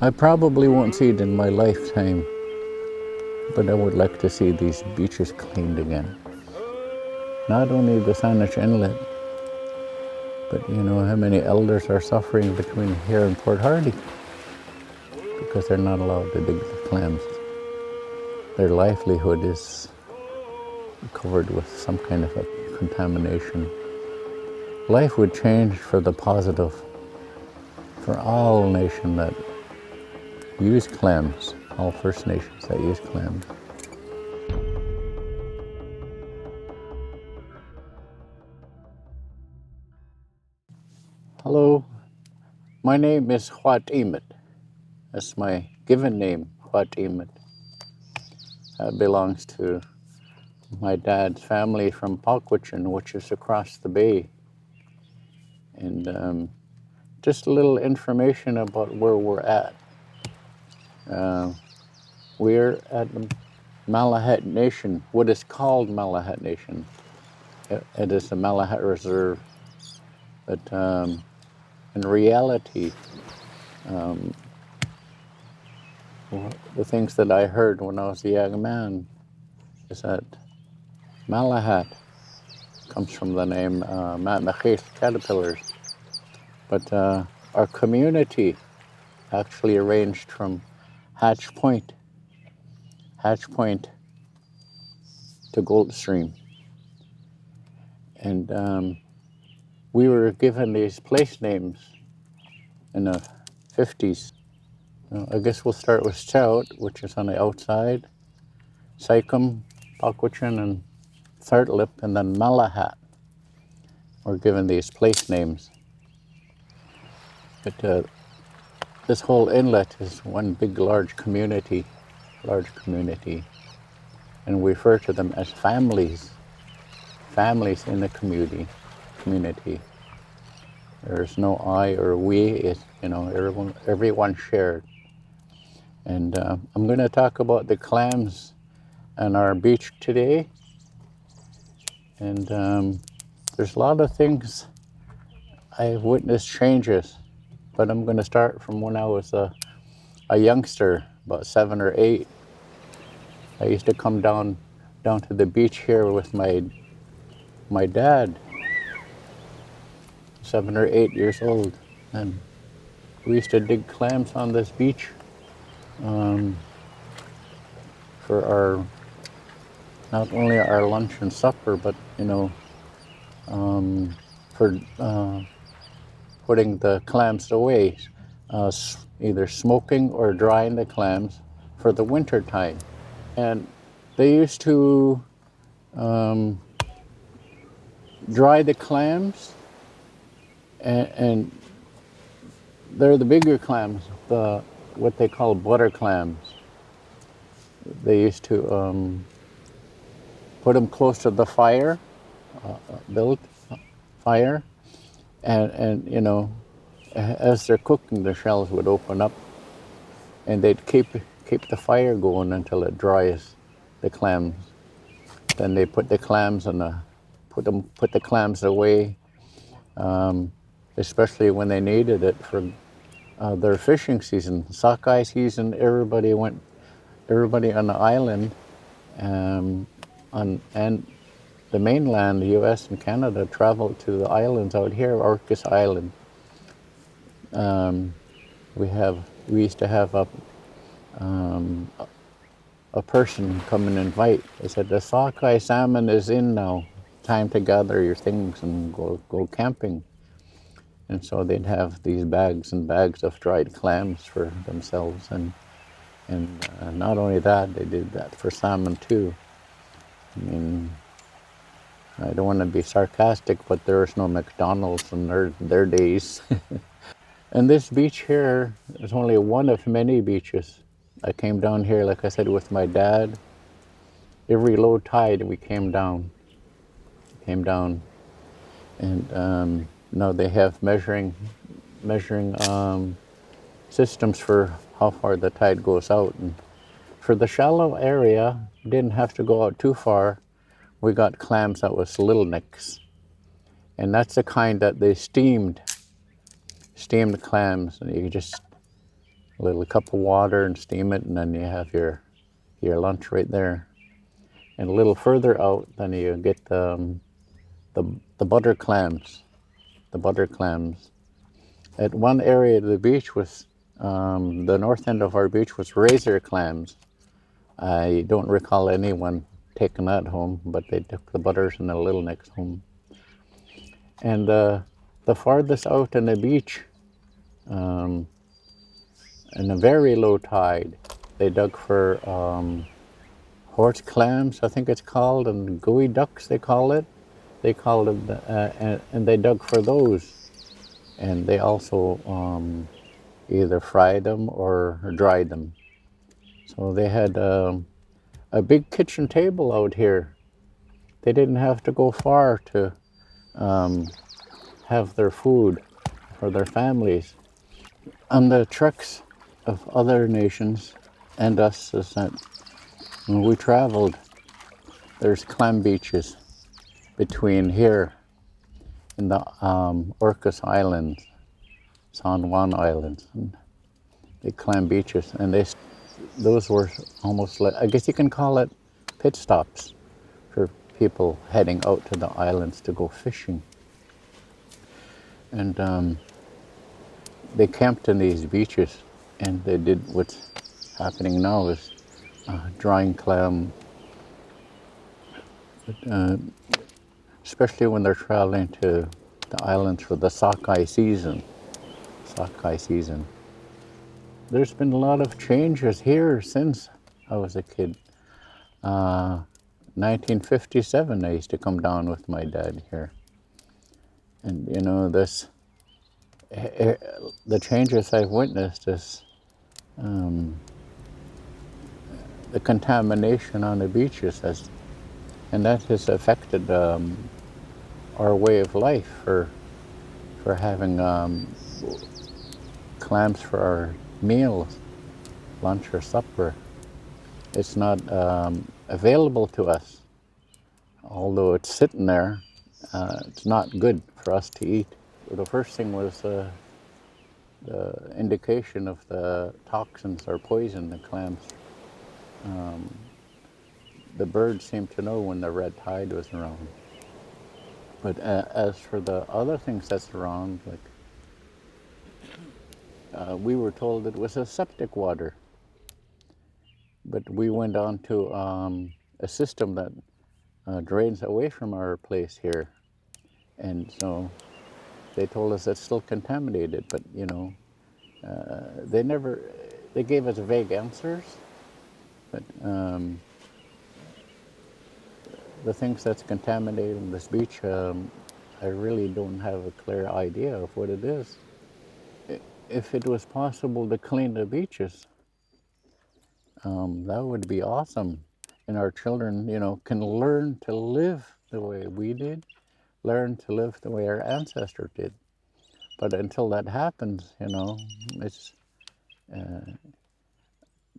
I probably won't see it in my lifetime, but I would like to see these beaches cleaned again. Not only the Saanich Inlet, but you know how many elders are suffering between here and Port Hardy because they're not allowed to dig the clams. Their livelihood is covered with some kind of a contamination. Life would change for the positive for all nations that use clams, all First Nations that use clams. Hello, my name is Huat Emet. That's my given name, Huat Emet. That belongs to my dad's family from Palquichin, which is across the bay. And just a little information about where we're at. We're at the Malahat Nation, what is called Malahat Nation. It is the Malahat Reserve. But in reality, the things that I heard when I was a young man is that Malahat comes from the name Matmachis, caterpillars. But our community actually arranged from Hatch Point to Goldstream. And we were given these place names in the 50s. I guess we'll start with Stout, which is on the outside, Sycam, Palquichin, and Thirtlip, and then Malahat. We're given these place names. But this whole inlet is one big, large community, and we refer to them as families in the community. There's no I or we, it's, you know, everyone shared. And I'm going to talk about the clams on our beach today. And there's a lot of things I've witnessed changes, but I'm going to start from when I was a youngster, about 7 or 8. I used to come down to the beach here with my dad, 7 or 8 years old, and we used to dig clams on this beach for our, not only our lunch and supper, but you know, for putting the clams away, either smoking or drying the clams for the winter time. And they used to dry the clams, and they're the bigger clams, what they call butter clams. They used to put them close to the fire, built fire, and you know, as they're cooking, the shells would open up, and they'd keep the fire going until it dries the clams. Then they put the clams put the clams away, especially when they needed it for their fishing season, sockeye season. Everybody on the island, and the mainland, the U.S. and Canada, traveled to the islands out here, Orcas Island. We used to have a person come and invite. They said, the sockeye salmon is in now. Time to gather your things and go camping. And so they'd have these bags and bags of dried clams for themselves. And not only that, they did that for salmon too. I mean, I don't want to be sarcastic, but there was no McDonald's in their days. And this beach here is only one of many beaches. I came down here, like I said, with my dad. Every low tide we came down. And now they have measuring systems for how far the tide goes out. And for the shallow area, didn't have to go out too far. We got clams that was little nicks. And that's the kind that they steamed clams. And you just a little cup of water and steam it, and then you have your lunch right there. And a little further out, then you get the butter clams. The butter clams. At one area of the beach was the north end of our beach was razor clams. I don't recall anyone taking that home, but they took the butters and the little necks home. And the farthest out on the beach, in a very low tide, they dug for horse clams, I think it's called, and gooey ducks, they call it. They called it, and they dug for those. And they also either fried them or dried them. So they had a big kitchen table out here. They didn't have to go far to have their food for their families. On the treks of other nations and us, is that when we traveled, there's clam beaches between here and the Orcas Islands, San Juan Islands, and the clam beaches, and those were almost like, I guess you can call it pit stops for people heading out to the islands to go fishing. And they camped in these beaches, and they did what's happening now is drying clam, especially when they're traveling to the islands for the sockeye season. Sockeye season. There's been a lot of changes here since I was a kid. 1957, I used to come down with my dad here. And you know, the changes I've witnessed is the contamination on the beaches and that has affected our way of life for having clams for our meals, lunch or supper. It's not available to us. Although it's sitting there, it's not good for us to eat. The first thing was the indication of the toxins or poison the clams. The birds seemed to know when the red tide was around. But as for the other things that's around, like we were told it was a septic water. But we went on to a system that drains away from our place here. And so they told us it's still contaminated, but you know, they gave us vague answers, but the things that's contaminating this beach, I really don't have a clear idea of what it is. If it was possible to clean the beaches, that would be awesome. And our children, you know, can learn to live the way we did, learn to live the way our ancestors did. But until that happens, you know,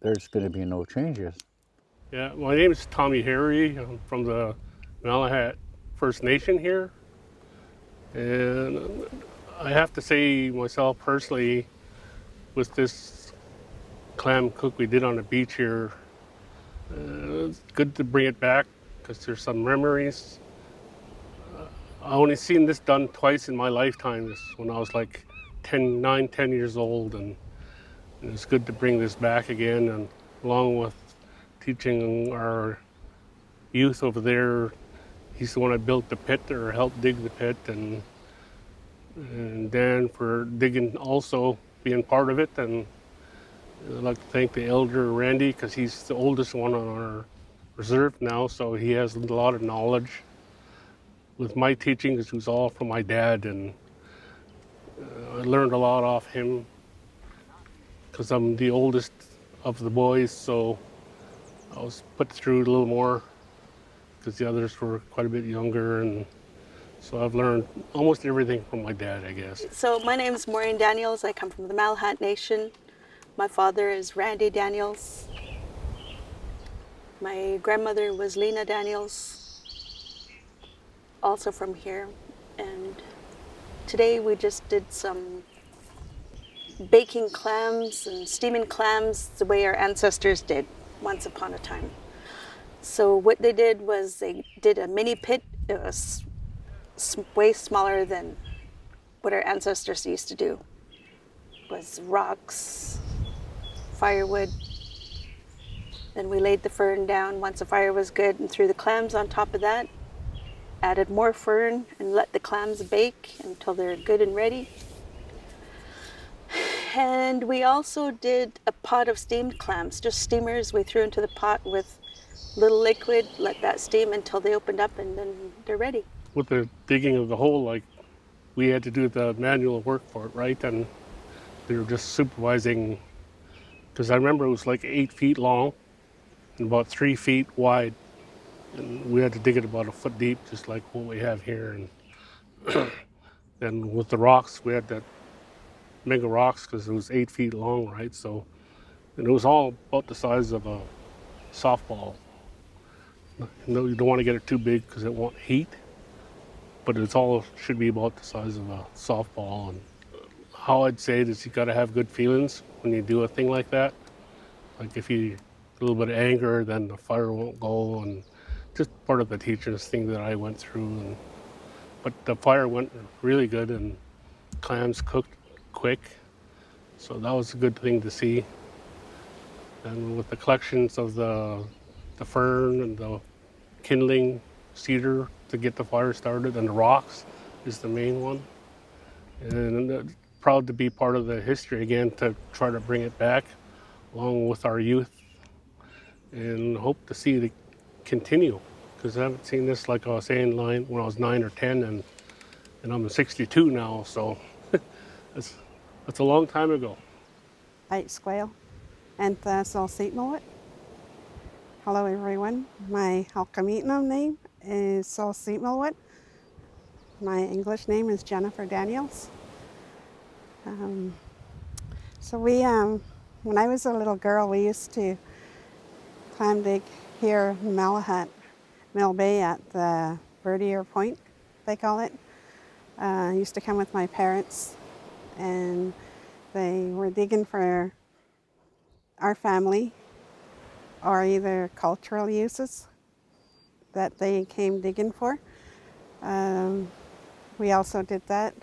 there's going to be no changes. Yeah, my name is Tommy Harry. I'm from the Malahat First Nation here. And I have to say myself personally, with this clam cook we did on the beach here, it's good to bring it back because there's some memories. I only seen this done twice in my lifetime. This when I was like 9, 10 years old, and it's good to bring this back again, and along with teaching our youth over there. He's the one that built the pit or helped dig the pit, and Dan for digging also, being part of it. And I'd like to thank the elder Randy because he's the oldest one on our reserve now, so he has a lot of knowledge. With my teaching, it was all from my dad, and I learned a lot off him because I'm the oldest of the boys, so I was put through a little more because the others were quite a bit younger, and so I've learned almost everything from my dad, I guess. So my name is MAUREEN Daniels. I come from the Malahat Nation. My father is Randy Daniels. My grandmother was Lena Daniels, also from here. And today we just did some baking clams and steaming clams the way our ancestors did once upon a time. So what they did was they did a mini pit. It was way smaller than what our ancestors used to do. It was rocks, firewood. Then we laid the fern down once the fire was good and threw the clams on top of that. Added more fern and let the clams bake until they're good and ready. And we also did a pot of steamed clams, just steamers we threw into the pot with little liquid, let that steam until they opened up, and then they're ready. With the digging of the hole, like, we had to do the manual work for it, right? And they were just supervising, because I remember it was like 8 feet long and about 3 feet wide. And we had to dig it about a foot deep, just like what we have here. And then with the rocks, we had to mega rocks because it was 8 feet long, right? So, and it was all about the size of a softball. No, you don't want to get it too big because it won't heat, but it's all should be about the size of a softball. And how I'd say it is you got to have good feelings when you do a thing like that. Like if you a little bit of anger, then the fire won't go, and just part of the teacher's thing that I went through. And but the fire went really good, and clams cooked quick, so that was a good thing to see. And with the collections of the fern and the kindling cedar to get the fire started, and the rocks is the main one. And proud to be part of the history again, to try to bring it back along with our youth, and hope to see it continue, because I haven't seen this, like I was saying, when I was 9 or 10, and I'm 62 now, so that's a long time ago. Eight squale and so Seatmalwit. Hello everyone, my Halkami'nam name is Sol Seatmalwit. My English name is Jennifer Daniels. So when I was a little girl, we used to clam dig here in Malahat Mill Bay at the Birdier Point, they call it. I used to come with my parents, and they were digging for our family or either cultural uses that they came digging for. We also did that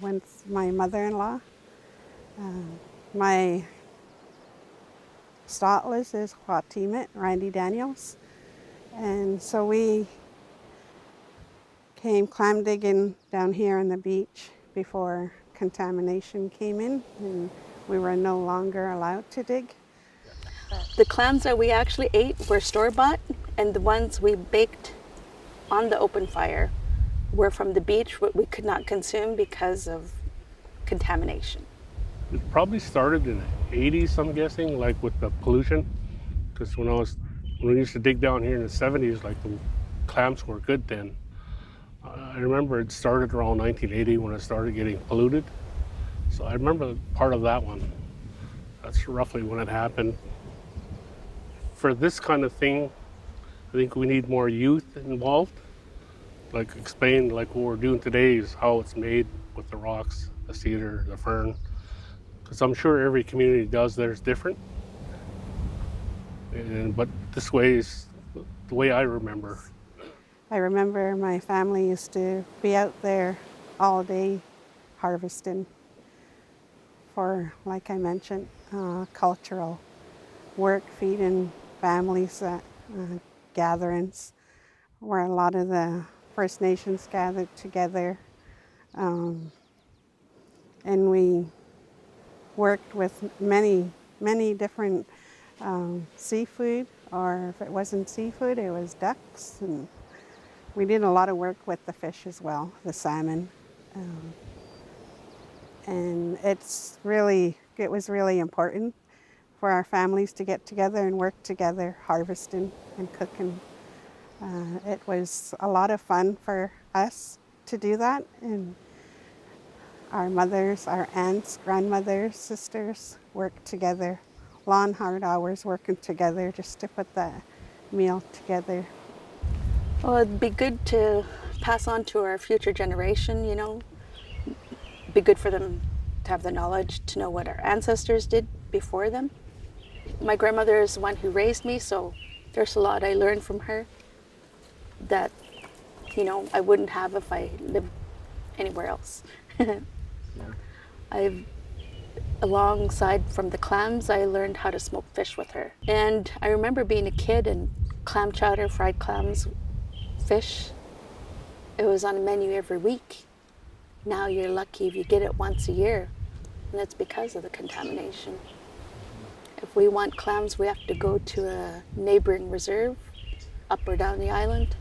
with my mother-in-law. My stateless is Huatimet, Randy Daniels. And so we came clam digging down here on the beach before contamination came in, and we were no longer allowed to dig. The clams that we actually ate were store-bought, and the ones we baked on the open fire were from the beach, what we could not consume because of contamination. It probably started in the 80s, I'm guessing, like with the pollution, because when we used to dig down here in the 70s, like the clams were good then. I remember it started around 1980 when it started getting polluted. So I remember part of that one. That's roughly when it happened. For this kind of thing, I think we need more youth involved. Like explain, like what we're doing today is how it's made with the rocks, the cedar, the fern. Because I'm sure every community does theirs different. But this way is the way I remember. I remember my family used to be out there all day harvesting for, like I mentioned, cultural work, feeding families at gatherings where a lot of the First Nations gathered together. And we worked with many different seafood, or if it wasn't seafood, it was ducks. And we did a lot of work with the fish as well, the salmon. And it was really important for our families to get together and work together, harvesting and cooking. It was a lot of fun for us to do that. And our mothers, our aunts, grandmothers, sisters worked together, long, hard hours working together just to put that meal together. Well, it'd be good to pass on to our future generation, be good for them to have the knowledge to know what our ancestors did before them. My grandmother is the one who raised me, so there's a lot I learned from her that, you know, I wouldn't have if I lived anywhere else. I've, alongside from the clams, I learned how to smoke fish with her. And I remember being a kid and clam chowder, fried clams, fish, it was on the menu every week. Now you're lucky if you get it once a year, and it's because of the contamination. If we want clams, we have to go to a neighboring reserve, up or down the island.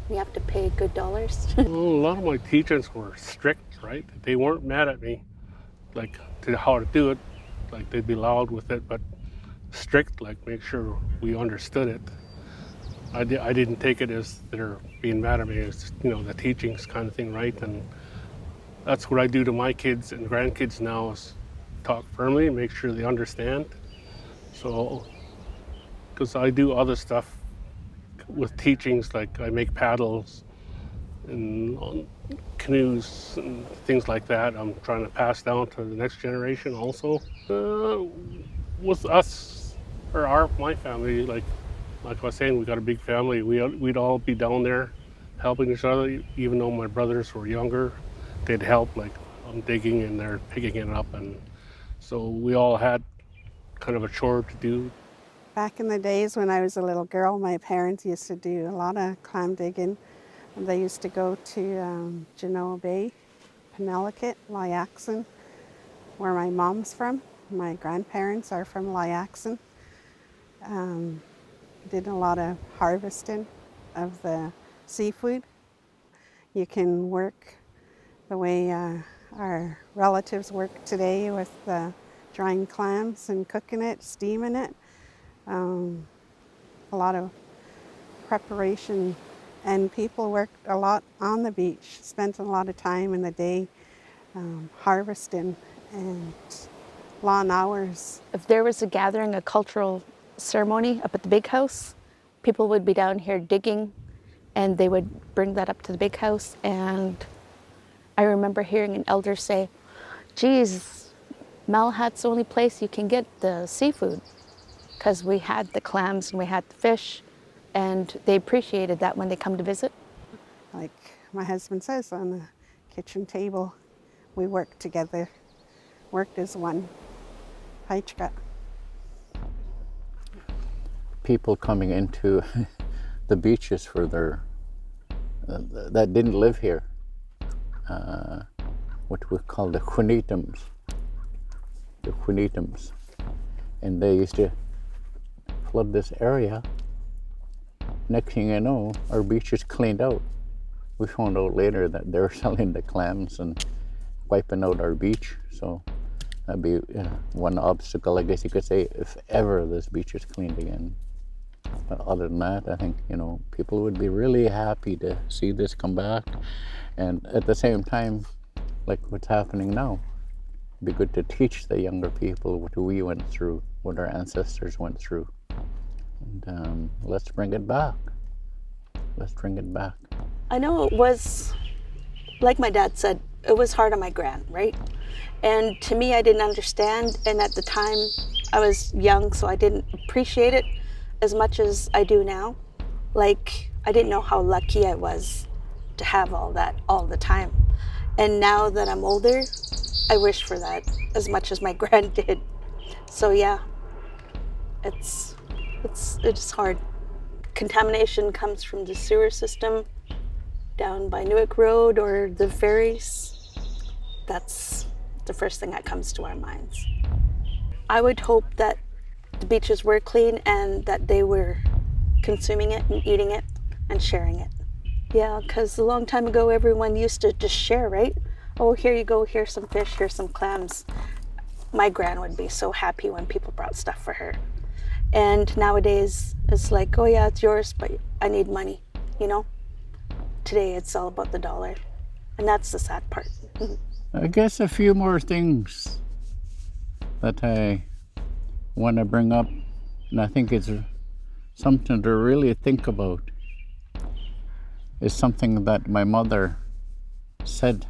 You have to pay good dollars. Well, a lot of my teachers were strict, right? They weren't mad at me, like to how to do it. Like they'd be loud with it, but strict, like make sure we understood it. I didn't take it as they're being mad at me. It's, you know, the teachings kind of thing, right? And that's what I do to my kids and grandkids now is talk firmly and make sure they understand. So, because I do other stuff with teachings, like I make paddles and canoes and things like that. I'm trying to pass down to the next generation also. With us, or my family, like I was saying, we got a big family. We'd all be down there helping each other, even though my brothers were younger. They'd help, like I'm digging and they're picking it up. And so we all had kind of a chore to do. Back in the days when I was a little girl, my parents used to do a lot of clam digging. They used to go to Genoa Bay, Penelakut, Lyaxon, where my mom's from. My grandparents are from Lyaxon. Did a lot of harvesting of the seafood. You can work the way our relatives work today with drying clams and cooking it, steaming it. A lot of preparation, and people worked a lot on the beach, spent a lot of time in the day harvesting and long hours. If there was a gathering, a cultural ceremony up at the big house, people would be down here digging, and they would bring that up to the big house. And I remember hearing an elder say, geez, Malahat's the only place you can get the seafood, because we had the clams and we had the fish, and they appreciated that when they come to visit. Like my husband says, on the kitchen table, we worked together, worked as one. Haichka. People coming into the beaches for their, that didn't live here, what we call the Juanitums. And they used to flood this area. Next thing you know, our beach is cleaned out. We found out later that they're selling the clams and wiping out our beach. So that'd be one obstacle, I guess you could say, if ever this beach is cleaned again. But other than that, I think, you know, people would be really happy to see this come back. And at the same time, like what's happening now, it'd be good to teach the younger people what we went through, what our ancestors went through. And let's bring it back. Let's bring it back. I know it was, like my dad said, it was hard on my gran, right? And to me, I didn't understand. And at the time, I was young, so I didn't appreciate it as much as I do now. Like, I didn't know how lucky I was to have all that all the time. And now that I'm older, I wish for that as much as my gran did. So yeah, it's hard. Contamination comes from the sewer system down by Newark Road or the ferries. That's the first thing that comes to our minds. I would hope that the beaches were clean and that they were consuming it and eating it and sharing it. Yeah, because a long time ago, everyone used to just share, right? Oh, here you go, here's some fish, here's some clams. My gran would be so happy when people brought stuff for her. And nowadays, it's like, oh yeah, it's yours, but I need money, you know? Today, it's all about the dollar. And that's the sad part. I guess a few more things that I want to bring up, and I think it's something to really think about, is something that my mother said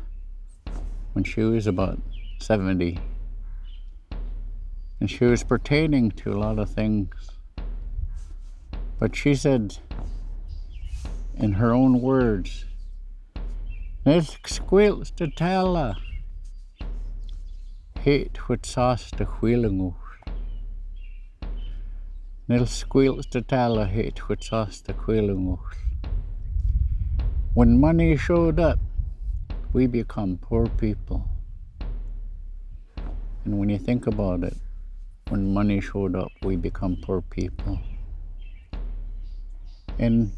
when she was about 70. And she was pertaining to a lot of things. But she said, in her own words, "It's squeals to tella. Hate with sauce to wheeling. Nil squeals to tella hate with sauce to wheeling. When money showed up, we become poor people." And when you think about it, when money showed up, we become poor people. And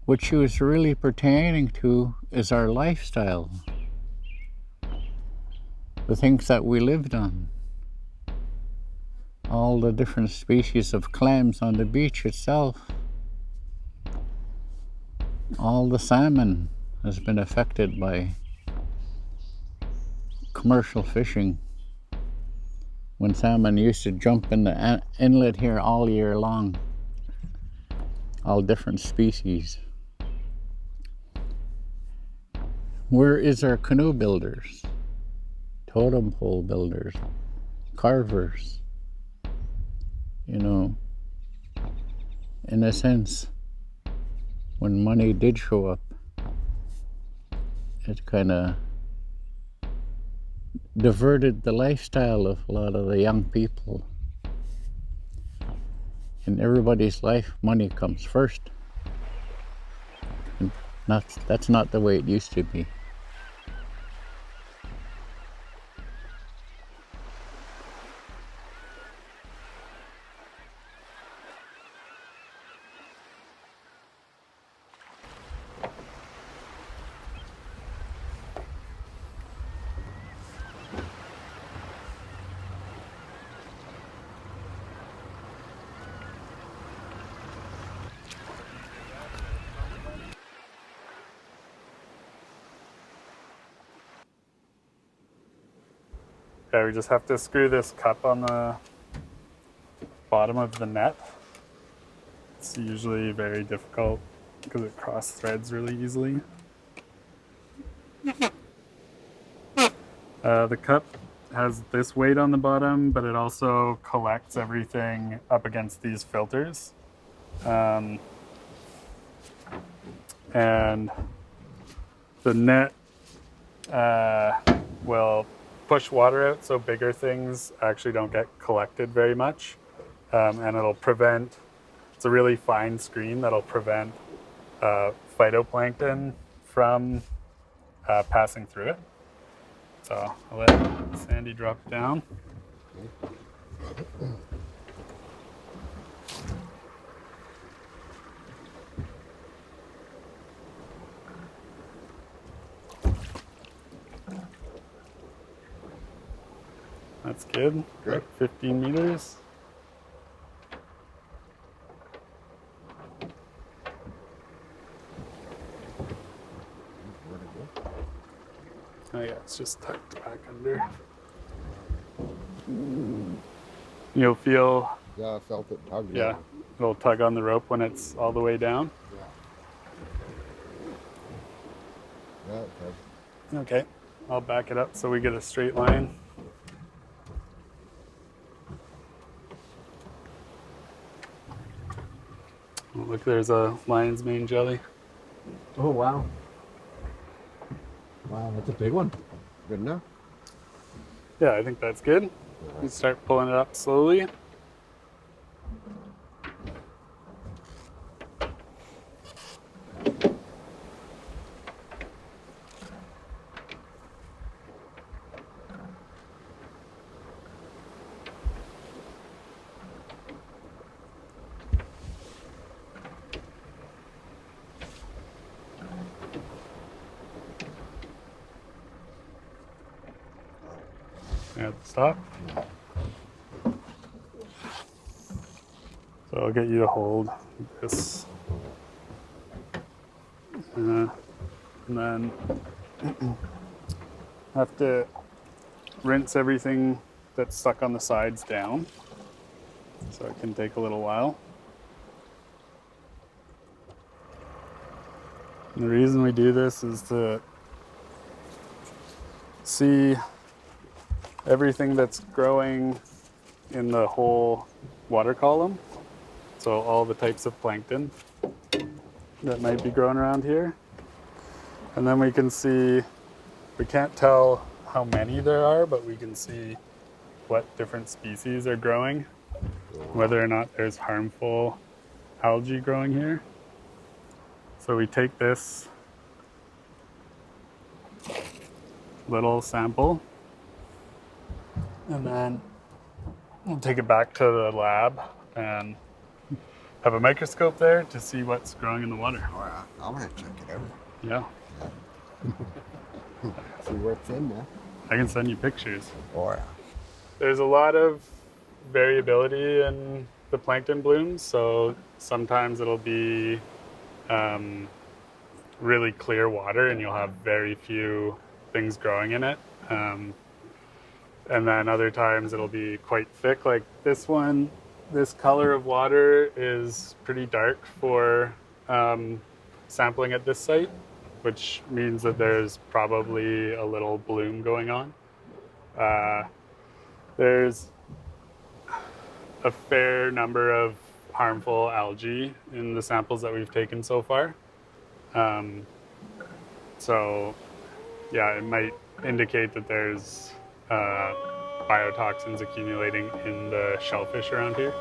what she was really pertaining to is our lifestyle, the things that we lived on, all the different species of clams on the beach itself. All the salmon has been affected by commercial fishing. When salmon used to jump in the inlet here all year long, all different species. Where is our canoe builders, totem pole builders, carvers? You know, in a sense, when money did show up, it kind of diverted the lifestyle of a lot of the young people. In everybody's life, money comes first. And that's not the way it used to be. Yeah, we just have to screw this cup on the bottom of the net. It's usually very difficult because it cross threads really easily. The cup has this weight on the bottom, but it also collects everything up against these filters. And the net will push water out so bigger things actually don't get collected very much. And it'll prevent, it's a really fine screen that'll prevent phytoplankton from passing through it. So I'll let Sandy drop it down. That's good. Great. 15 meters. Oh yeah, it's just tucked back under. You'll feel, Yeah, I felt it tug. yeah, it'll tug on the rope when it's all the way down. Yeah, it does. Okay, I'll back it up so we get a straight line. Oh, look, there's a lion's mane jelly. Oh, wow. Wow, that's a big one. Good enough? Yeah, I think that's good. You start pulling it up slowly. At the stop. So I'll get you to hold this. And then have to rinse everything that's stuck on the sides down. So it can take a little while. And the reason we do this is to see everything that's growing in the whole water column. So all the types of plankton that might be growing around here. And then we can see, we can't tell how many there are, but we can see what different species are growing, whether or not there's harmful algae growing here. So we take this little sample and then we'll take it back to the lab and have a microscope there to see what's growing in the water. Oh, yeah. I'm gonna check it out. Yeah, See what's in there. I can send you pictures. Oh, yeah. There's a lot of variability in the plankton blooms, so sometimes it'll be really clear water and you'll have very few things growing in it. And then other times it'll be quite thick, like this one. This color of water is pretty dark for sampling at this site, which means that there's probably a little bloom going on. There's a fair number of harmful algae in the samples that we've taken so far. So yeah, it might indicate that there's biotoxins accumulating in the shellfish around here.